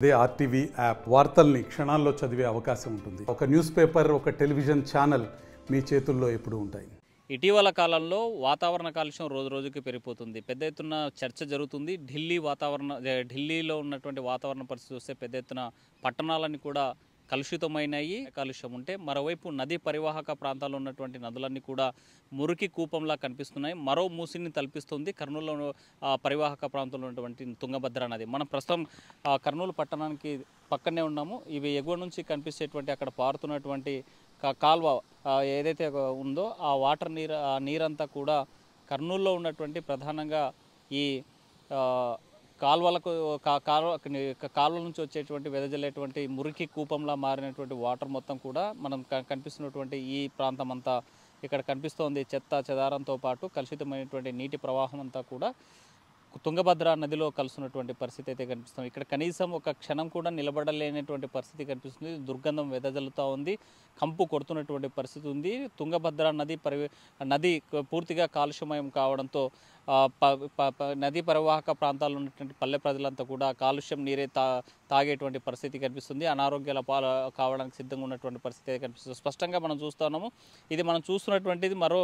అదే RTV app వార్తల్ని క్షణాల్లో చదివే అవకాశం ఉంటుంది. ఒక న్యూస్ పేపర్, ఒక టెలివిజన్ ఛానల్ మీ చేతుల్లో ఎప్పుడూ ఉంటాయి. ఇటీవల కాలంలో వాతావరణ కాలుష్యం రోజు రోజుకి పెరిగిపోతుంది. పెద్ద ఎత్తున చర్చ జరుగుతుంది. ఢిల్లీలో ఉన్నటువంటి వాతావరణ పరిస్థితి చూస్తే పెద్ద ఎత్తున పట్టణాలన్నీ కూడా కలుషితమైనవి. కాలుష్యం ఉంటే మరోవైపు నదీ పరివాహక ప్రాంతాల్లో ఉన్నటువంటి నదులన్నీ కూడా మురికి కూపంలా కనిపిస్తున్నాయి. మరో మూసిని తలపిస్తుంది కర్నూలులో పరివాహక ప్రాంతంలో ఉన్నటువంటి తుంగభద్ర నది. మనం ప్రస్తుతం కర్నూలు పట్టణానికి పక్కనే ఉన్నాము. ఇవి ఎగువ నుంచి కనిపించేటువంటి అక్కడ పారుతున్నటువంటి కాల్వ ఏదైతే ఉందో ఆ నీరంతా కూడా కర్నూలులో ఉన్నటువంటి ప్రధానంగా ఈ కాలువల నుంచి వచ్చేటువంటి వెదజల్లేటువంటి మురికి కూపంలా మారినటువంటి వాటర్ మొత్తం కూడా మనం కనిపిస్తున్నటువంటి ఈ ప్రాంతం అంతా ఇక్కడ కనిపిస్తోంది. చెత్త చెదారంతో పాటు కలుషితమైనటువంటి నీటి ప్రవాహం అంతా కూడా తుంగభద్ర నదిలో కలుస్తున్నటువంటి పరిస్థితి అయితే కనిపిస్తుంది. ఇక్కడ కనీసం ఒక క్షణం కూడా నిలబడలేనటువంటి పరిస్థితి కనిపిస్తుంది. దుర్గంధం వెదజల్లుతూ ఉంది, కంపు కొడుతున్నటువంటి పరిస్థితి ఉంది. తుంగభద్ర నది పూర్తిగా కాలుష్యమయం కావడంతో నదీ పరివాహక ప్రాంతాల్లో ఉన్నటువంటి పల్లె ప్రజలంతా కూడా కాలుష్యం నీరే తాగేటువంటి పరిస్థితి కనిపిస్తుంది. అనారోగ్యాల కావడానికి సిద్ధంగా ఉన్నటువంటి పరిస్థితి అయితే కనిపిస్తుంది. స్పష్టంగా మనం చూస్తున్నాము. ఇది మనం చూస్తున్నటువంటిది మరో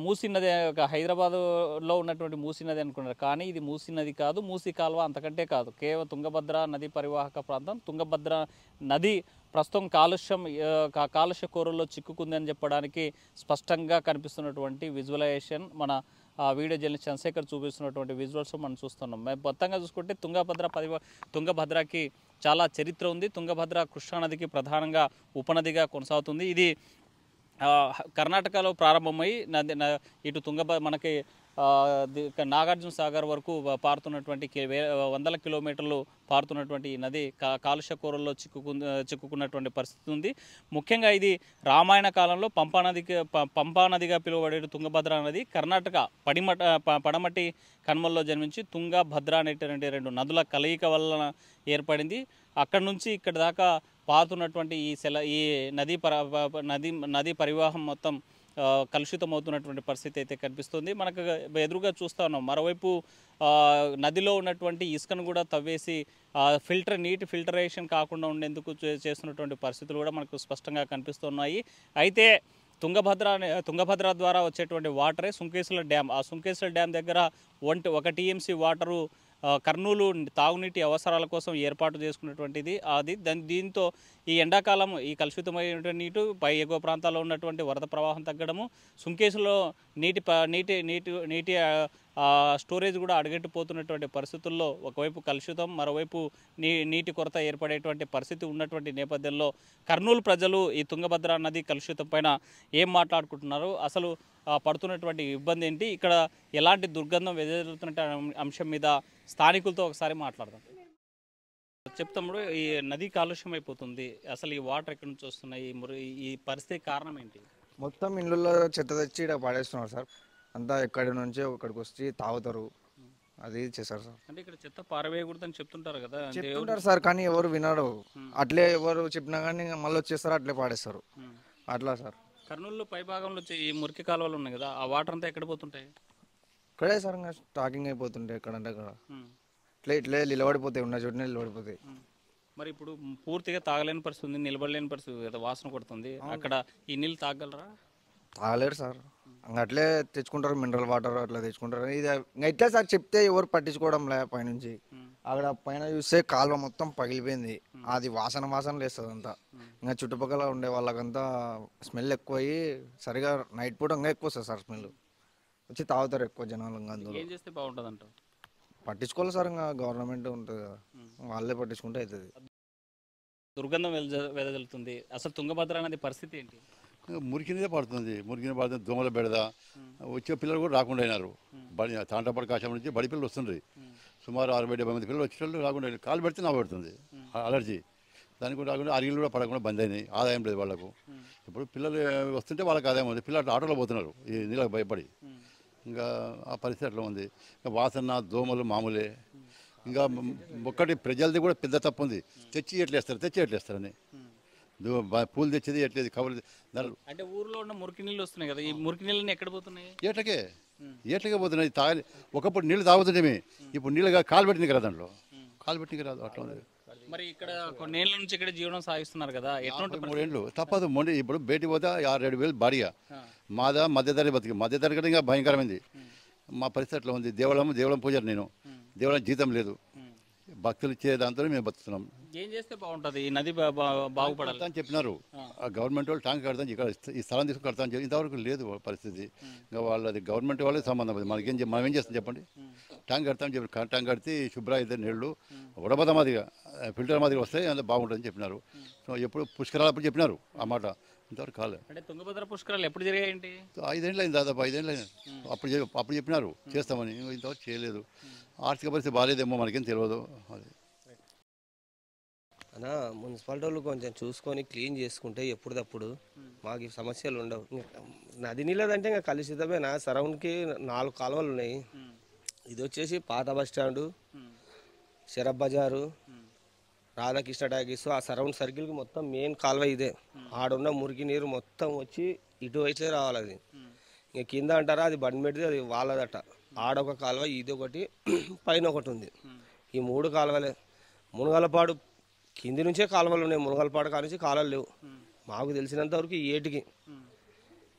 మూసీ నది, హైదరాబాదులో ఉన్నటువంటి మూసీ నది అనుకున్నారు, కానీ ఇది మూసీ నది కాదు, మూసీ కాలువ అంతకంటే కాదు. కేవలం తుంగభద్ర నది పరివాహక ప్రాంతం. తుంగభద్ర నది ప్రస్తుతం కాలుష్య కోరల్లో చిక్కుకుందని చెప్పడానికి స్పష్టంగా కనిపిస్తున్నటువంటి విజువలైజేషన్ మన వీడియో జర్నలిస్ట్ చంద్రశేఖర్ చూపిస్తున్నటువంటి విజువల్స్ మనం చూస్తున్నాం. మొత్తంగా చూసుకుంటే తుంగభద్రకి చాలా చరిత్ర ఉంది. తుంగభద్ర కృష్ణానదికి ప్రధానంగా ఉపనదిగా కొనసాగుతుంది. ఇది కర్ణాటకలో ప్రారంభమై ఇటు మనకి నాగార్జున సాగర్ వరకు పారుతున్నటువంటి వందల కిలోమీటర్లు పారుతున్నటువంటి ఈ నది కాలుష్య కోరల్లో చిక్కుకున్నటువంటి పరిస్థితి ఉంది. ముఖ్యంగా ఇది రామాయణ కాలంలో పంపా నదిగా పిలువబడే తుంగభద్ర నది కర్ణాటక పడమటి కనుమల్లో జన్మించి తుంగభద్ర అనేటువంటి రెండు నదుల కలయిక వలన ఏర్పడింది. అక్కడి నుంచి ఇక్కడ దాకా పారుతున్నటువంటి ఈ నదీ పరివాహం మొత్తం కలుషితమవుతున్నటువంటి పరిస్థితి అయితే కనిపిస్తుంది. మనకు ఎదురుగా చూస్తూ ఉన్నాం. మరోవైపు నదిలో ఉన్నటువంటి ఇసుకను కూడా తవ్వేసి నీటి ఫిల్టరేషన్ కాకుండా ఉండేందుకు చేస్తున్నటువంటి పరిస్థితులు కూడా మనకు స్పష్టంగా కనిపిస్తున్నాయి. అయితే తుంగభద్ర ద్వారా వచ్చేటువంటి వాటరే సుంకేశ్వర డ్యామ్. ఆ సుంకేశ్వర డ్యామ్ దగ్గర 1 టీఎంసీ వాటరు కర్నూలు తాగునీటి అవసరాల కోసం ఏర్పాటు చేసుకున్నటువంటిది దీంతో ఈ ఎండాకాలం ఈ కలుషితమైనటువంటి నీటి ఎగువ ప్రాంతాల్లో ఉన్నటువంటి వరద ప్రవాహం తగ్గడము, సుంకేసులో నీటి స్టోరేజ్ కూడా అడుగెట్టిపోతున్నటువంటి పరిస్థితుల్లో ఒకవైపు కలుషితం, మరోవైపు నీటి కొరత ఏర్పడేటువంటి పరిస్థితి ఉన్నటువంటి నేపథ్యంలో కర్నూలు ప్రజలు ఈ తుంగభద్ర నది కలుషితం పైన ఏం మాట్లాడుకుంటున్నారు, అసలు పడుతున్నటువంటి ఇబ్బంది ఏంటి, ఇక్కడ ఎలాంటి దుర్గంధం వెదజల్లుతున్న అంశం మీద స్థానికులతో ఒకసారి మాట్లాడదాం. చెప్తాము. ఈ నది కాలుష్యం అయిపోతుంది, అసలు ఈ వాటర్ ఎక్కడి నుంచి వస్తున్నాయి, ఈ పరిస్థితి కారణం ఏంటి? మొత్తం ఇళ్ళల్లో చెత్త తెచ్చి ఇక్కడ పడేస్తున్నారు సార్. అంతా ఎక్కడి నుంచో ఇక్కడికి వచ్చి తాగుతారు, అది చేస్తారు సార్. అంటే ఇక్కడ చెత్త పారవేయకూడదని చెప్తుంటారు కదా, చెప్తుంటారు సార్, కానీ ఎవరు వినరు. అట్లే ఎవరు చెప్పినా కానీ మళ్ళీ వచ్చేస్తారు, అట్లే పాడేస్తారు. అట్లా సార్. కర్నూలు పై భాగంలో ఈ మురికి కాలువలు ఉన్నాయి కదా, ఆ వాటర్ అంతా ఎక్కడ పోతుంటాయి? ఇక్కడే సార్, ఇంకా స్టాకింగ్ అయిపోతుంటాయి ఎక్కడంటే అక్కడ. ఇట్లే నిలబడిపోతాయి, ఉన్న చోటనే నిలబడిపోతాయి. మరి ఇప్పుడు పూర్తిగా తాగలేని పరిస్థితి ఉంది, నిలబడలేని పరిస్థితి కదా, వాసన కొడుతుంది. అక్కడ ఈ నీళ్ళు తాగలరా? తాగలేరు సార్. అట్లే తెచ్చుకుంటారు, మినరల్ వాటర్ అట్లా తెచ్చుకుంటారు. ఇది ఇట్లా సార్ చెప్తే ఎవరు పట్టించుకోవడం లే. పైనుంచి అక్కడ పైన చూస్తే కాలువ మొత్తం పగిలిపోయింది, అది వాసన లేస్తుంది అంతా. ఇంకా చుట్టుపక్కల ఉండే వాళ్ళకంతా స్మెల్ ఎక్కువ అయ్యి సరిగా నైట్ పూట ఇంకా ఎక్కువ వస్తుంది సార్ స్మెల్. వచ్చి తాగుతారు ఎక్కువ జనాలు. ఇంకా అందులో ఏం చేస్తే బాగుంటుంది అంటారు? పట్టించుకోవాలి సార్, ఇంకా గవర్నమెంట్ ఉంటుంది కదా, వాళ్ళే పట్టించుకుంటే అవుతుంది. దుర్గంధం వెదజల్లుతుంది, అసలు తుంగభద్ర అనేది పరిస్థితి ఏంటి? మురికినదే పడుతుంది, దోమల బెడద. వచ్చే పిల్లలు కూడా రాకుండా అయినారు. తాంటపాడు కాశం నుంచి బడి పిల్లలు వస్తుండ్రి, సుమారు 60-70 మంది పిల్లలు వచ్చేటప్పుడు రాకుండా, కాలు పెడితే నా పెడుతుంది అలర్జీ. దానికి కూడా రాకుండా అరిగిలు కూడా పడకుండా బంద్ అయినాయి, ఆదాయం లేదు వాళ్ళకు. ఇప్పుడు పిల్లలు వస్తుంటే వాళ్ళకి ఆదాయం ఉంది, పిల్లలు ఆటోలో పోతున్నారు ఈ నీళ్ళకి భయపడి. ఇంకా ఆ పరిస్థితి అట్లా ఉంది. ఇంకా వాసన దోమలు మామూలే. ఇంకా ఒక్కటి ప్రజలది కూడా పెద్ద తప్పు ఉంది, తెచ్చి ఎట్లేస్తారని. పూలు తెచ్చేది ఎట్లేదు కవర్లు. అంటే ఊర్లో ఉన్న మురికి నీళ్ళు వస్తున్నాయి కదా, ఈ మురికి నీళ్ళని ఎక్కడ పోతున్నాయి? ఏట్లకే పోతున్నాయి. ఒకప్పుడు నీళ్ళు తాగుతుంటే, ఇప్పుడు నీళ్ళుగా కాలు పెట్టింది కదా, దాంట్లో కాలు పెట్టింది రాదు, అట్లా ఉంది. మరి ఇక్కడ కొన్నేళ్ల నుంచి ఇక్కడ జీవనం సాగిస్తున్నారు కదా, ఎటువంటి 3 ఏళ్ళు తప్పదు. మొండి ఇప్పుడు బయటికి పోతే 6-7 వేలు బాడిగా. మాదా మధ్యతరగతి బతికి, మధ్యతరగతి ఇంకా భయంకరమైంది. మా పరిస్థితి అట్లా ఉంది. దేవులం పూజారి నేను, దేవులం జీతం లేదు, భక్తులు ఇచ్చే దాంతో మేము బతుకుతున్నాం. ఏం చేస్తే బాగుంటుంది ఈ నది బాగుపడాలి అని చెప్పినారు గవర్నమెంట్ వాళ్ళు. ట్యాంక్ కడతాను, ఇక్కడ ఈ స్థలం తీసుకుని కడతాను చెప్పి ఇంతవరకు లేదు పరిస్థితి. ఇంకా వాళ్ళది గవర్నమెంట్ వాళ్ళే సంబంధం. మనం ఏం చేస్తాం చెప్పండి. ట్యాంక్ కడతామని చెప్పి ట్యాంక్ కడితే శుభ్ర అయితే నీళ్లు ఉడబద మాదిరిగా ఫిల్టర్ మాదిరిగా వస్తాయి, అంత బాగుంటుందని చెప్పినారు. సో ఎప్పుడు పుష్కరాలప్పుడు చెప్పినారు ఆ మాట, ఇంతవరకు కాలేదు. అంటే తుంగభద్ర పుష్కరాలు ఎప్పుడు జరిగాయండి? 5 ఏళ్ళు అయింది, దాదాపు 5 ఏళ్ళు అయింది. అప్పుడు చెప్పినారు చేస్తామని, ఇంతవరకు చేయలేదు. ఆర్థిక పరిస్థితి బాగాలేదేమో మనకేం తెలియదు. అది అన్నా మున్సిపాలిటీ వాళ్ళు కొంచెం చూసుకొని క్లీన్ చేసుకుంటే ఎప్పుడప్పుడు మాకు ఈ సమస్యలు ఉండవు. నది నీళ్ళదంటే ఇంకా కలుషితమేనా? సరౌండ్కి 4 కాలువలు ఉన్నాయి. ఇది వచ్చేసి పాత బస్ స్టాండు, షరఫ్ బజారు, రాధాకృష్ణ టాకీస్, ఆ సరౌండ్ సర్కిల్కి మొత్తం మెయిన్ కాలువ ఇదే. ఆడున్న మురికి నీరు మొత్తం వచ్చి ఇటువైతే రావాలి. అది ఇంకా కింద అంటారా అది బండిమెడిది, అది వాళ్ళదట. ఆడొక కాలువ, ఇది ఒకటి, పైన ఒకటి ఉంది. ఈ 3 కాలువలే. మునగలపాడు కింది నుంచే కాలువలు ఉన్నాయి, మునగలపాడు కాడ నుంచి కాలువలు లేవు మాకు తెలిసినంత వరకు. ఈ ఏటికి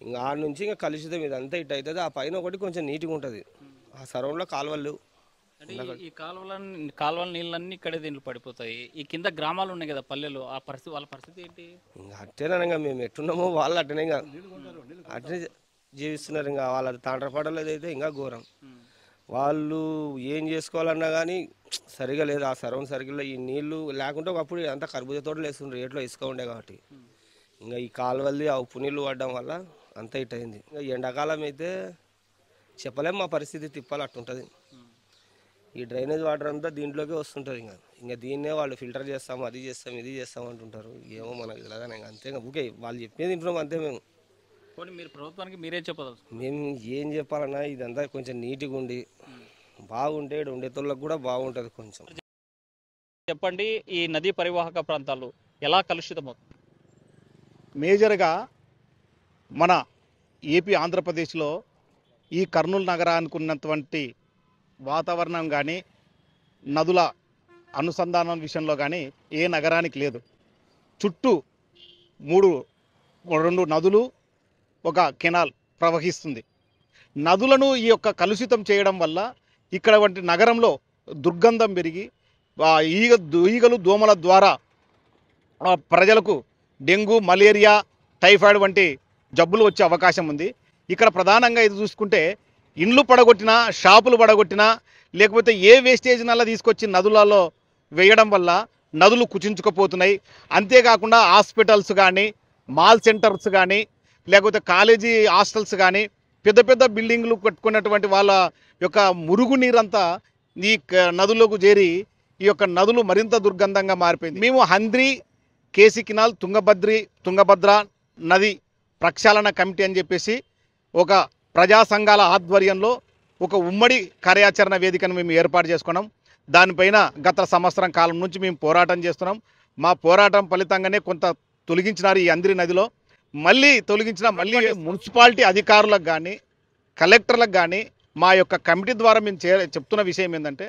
ఇంకా ఆడ నుంచి ఇంకా కలుషితం ఇదంతా ఇటు అవుతుంది. ఆ పైన ఒకటి కొంచెం నీట్గా ఉంటుంది. ఆ సరౌండ్లో కాలువలు లేవు. అంటే ఈ కాలువల నీళ్ళన్నీ ఇక్కడే దీంట్లో పడిపోతాయి. ఈ కింద గ్రామాలు ఉన్నాయి కదా, పల్లెలు, ఆ పరిస్థితి, వాళ్ళ పరిస్థితి ఏంటి? ఇంకా అట్టేనా, ఇంకా మేము ఎట్టున్నామో వాళ్ళు అట్టనే, ఇంకా అట్టనే జీవిస్తున్నారు. ఇంకా వాళ్ళ తాండ్రపాడలో అయితే ఇంకా ఘోరం. వాళ్ళు ఏం చేసుకోవాలన్నా కానీ సరిగా లేదు. ఆ సరౌండ్ సర్కిల్లో ఈ నీళ్లు లేకుంటే ఒకప్పుడు అంతా కర్బూజా తోటలు వేస్తుండ్రు, రేట్లో ఇసుక ఉండే కాబట్టి. ఇంకా ఈ కాలువల్ది ఆ ఉప్పు నీళ్ళు పడడం వల్ల అంతా ఇట్ అయింది. ఇంకా ఎండాకాలం అయితే చెప్పలేము మా పరిస్థితి, తిప్పాలి అట్టుంటుంది. ఈ డ్రైనేజ్ వాటర్ అంతా దీంట్లోకి వస్తుంటుంది. ఇంకా దీన్నే వాళ్ళు ఫిల్టర్ చేస్తాము, అది చేస్తాం, ఇది చేస్తాం అంటుంటారు. ఏమో మనకు తెలియదు. ఇంకా అంతే, ఇంకా ఊకే వాళ్ళు చెప్పేది తింటున్నాం అంతే. మీరు ప్రభుత్వానికి మీరే చెప్పదు? మేము ఏం చెప్పాలన్నా ఇదంతా కొంచెం నీట్గా ఉండి బాగుంటే ఉండేతోళ్ళకి కూడా బాగుంటుంది కొంచెం. చెప్పండి, ఈ నదీ పరివాహక ప్రాంతాలు ఎలా కలుషితమవుతుంది? మేజర్గా మన ఏపీ ఆంధ్రప్రదేశ్లో ఈ కర్నూలు నగరానికి ఉన్నటువంటి వాతావరణం కానీ నదుల అనుసంధానం విషయంలో కానీ ఏ నగరానికి లేదు. చుట్టూ 2 నదులు, ఒక కెనాల్ ప్రవహిస్తుంది. నదులను ఈ యొక్క కలుషితం చేయడం వల్ల ఇక్కడ వంటి నగరంలో దుర్గంధం పెరిగి ఈగలు దోమల ద్వారా ప్రజలకు డెంగ్యూ, మలేరియా, టైఫాయిడ్ వంటి జబ్బులు వచ్చే అవకాశం ఉంది. ఇక్కడ ప్రధానంగా ఇది చూసుకుంటే ఇండ్లు పడగొట్టినా, షాపులు పడగొట్టినా, లేకపోతే ఏ వేస్టేజ్ నల్ల తీసుకొచ్చి నదులలో వేయడం వల్ల నదులు కుచించుకుపోతున్నాయి. అంతేకాకుండా హాస్పిటల్స్ కానీ, మాల్ సెంటర్స్ కానీ, లేకపోతే కాలేజీ హాస్టల్స్ కానీ, పెద్ద పెద్ద బిల్డింగ్లు కట్టుకున్నటువంటి వాళ్ళ యొక్క మురుగు నీరంతా ఈ నదులకు చేరి ఈ యొక్క నదులు మరింత దుర్గంధంగా మారిపోయింది. మేము హంద్రి, కేసీ కెనాల్, తుంగభద్ర నది ప్రక్షాళన కమిటీ అని చెప్పేసి ఒక ప్రజా సంఘాల ఆధ్వర్యంలో ఒక ఉమ్మడి కార్యాచరణ వేదికను మేము ఏర్పాటు చేసుకున్నాం. దానిపైన గత సంవత్సరం కాలం నుంచి మేము పోరాటం చేస్తున్నాం. మా పోరాటం ఫలితంగానే కొంత తొలగించినారు ఈ హంద్రి నదిలో. మళ్ళీ మున్సిపాలిటీ అధికారులకు కానీ, కలెక్టర్లకు కానీ మా యొక్క కమిటీ ద్వారా మేము చెప్తున్న విషయం ఏంటంటే,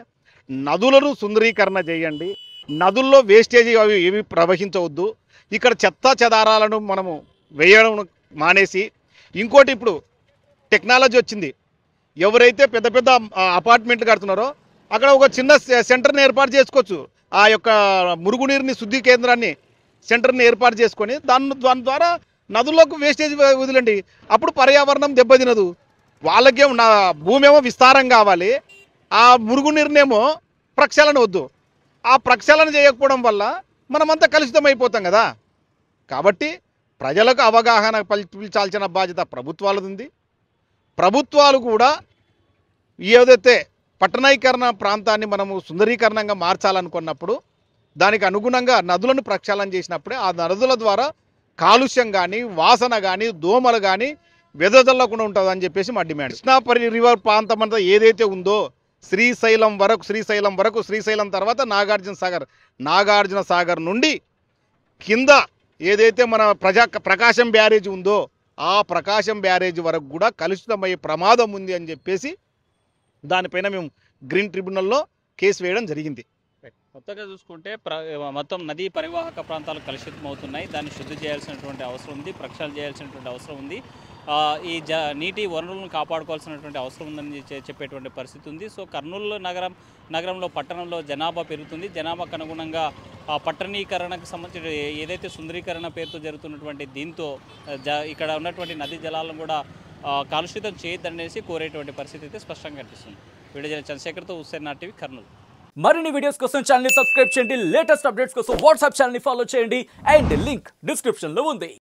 నదులను సుందరీకరణ చేయండి, నదుల్లో వేస్టేజ్ ఏవి ప్రవహించవద్దు, ఇక్కడ చెత్త చెదారాలను మనము వేయడం మానేసి, ఇంకోటి ఇప్పుడు టెక్నాలజీ వచ్చింది. ఎవరైతే పెద్ద పెద్ద అపార్ట్మెంట్లు కడుతున్నారో అక్కడ ఒక చిన్న సెంటర్ని ఏర్పాటు చేసుకోవచ్చు. ఆ యొక్క మురుగునీరుని శుద్ధి కేంద్రాన్ని, సెంటర్ని ఏర్పాటు చేసుకొని దాని ద్వారా నదుల్లోకి వేస్టేజ్ వదిలండి. అప్పుడు పర్యావరణం దెబ్బతినదు. వాళ్ళకేమో భూమి ఏమో విస్తారం కావాలి, ఆ మురుగునీరునేమో ప్రక్షాళన వద్దు. ఆ ప్రక్షాళన చేయకపోవడం వల్ల మనమంతా కలుషితం అయిపోతాం కదా. కాబట్టి ప్రజలకు అవగాహన కల్పించాల్సిన బాధ్యత ప్రభుత్వాలది ఉంది. ప్రభుత్వాలు కూడా ఏదైతే పట్టణీకరణ ప్రాంతాన్ని మనము సుందరీకరణంగా మార్చాలనుకున్నప్పుడు దానికి అనుగుణంగా నదులను ప్రక్షాళన చేసినప్పుడే ఆ నదుల ద్వారా కాలుష్యం కానీ, వాసన కానీ, దోమలు కానీ వెదజల్లకుండా ఉంటుందని చెప్పేసి మా డిమాండ్. కృష్ణాపరి రివర్ ప్రాంతం అంతా ఏదైతే ఉందో శ్రీశైలం వరకు, శ్రీశైలం తర్వాత నాగార్జున సాగర్ నుండి కింద ఏదైతే మన ప్రకాశం బ్యారేజ్ ఉందో ఆ ప్రకాశం బ్యారేజ్ వరకు కూడా కలుషితమయ్యే ప్రమాదం ఉంది అని చెప్పేసి దానిపైన మేము గ్రీన్ ట్రిబ్యునల్లో కేసు వేయడం జరిగింది. కొత్తగా చూసుకుంటే మొత్తం నదీ పరివాహక ప్రాంతాలు కలుషితం అవుతున్నాయి. దాన్ని శుద్ధి చేయాల్సినటువంటి అవసరం ఉంది, ప్రక్షాళన చేయాల్సినటువంటి అవసరం ఉంది. ఈ నీటి వనరులను కాపాడుకోవాల్సినటువంటి అవసరం ఉందని చెప్పేటువంటి పరిస్థితి ఉంది. సో కర్నూలు నగరంలో పట్టణంలో జనాభా పెరుగుతుంది. జనాభాకు అనుగుణంగా పట్టణీకరణకు సంబంధించిన ఏదైతే సుందరీకరణ పేరుతో జరుగుతున్నటువంటి దీంతో ఇక్కడ ఉన్నటువంటి నదీ జలాలను కూడా కాలుష్యితం చేయొద్దనేసి కోరేటువంటి పరిస్థితి అయితే స్పష్టంగా కనిపిస్తుంది. వీడియో చంద్రశేఖర్తో హుస్సేన్ టీవీ కర్నూలు. మరిన్ని వీడియోస్ కోసం ఛానల్ ని సబ్స్క్రైబ్ చేయండి. లేటెస్ట్ అప్డేట్స్ కోసం వాట్సాప్ ఛానల్ ని ఫాలో చేయండి. అండ్ లింక్ డిస్క్రిప్షన్ లో ఉంది.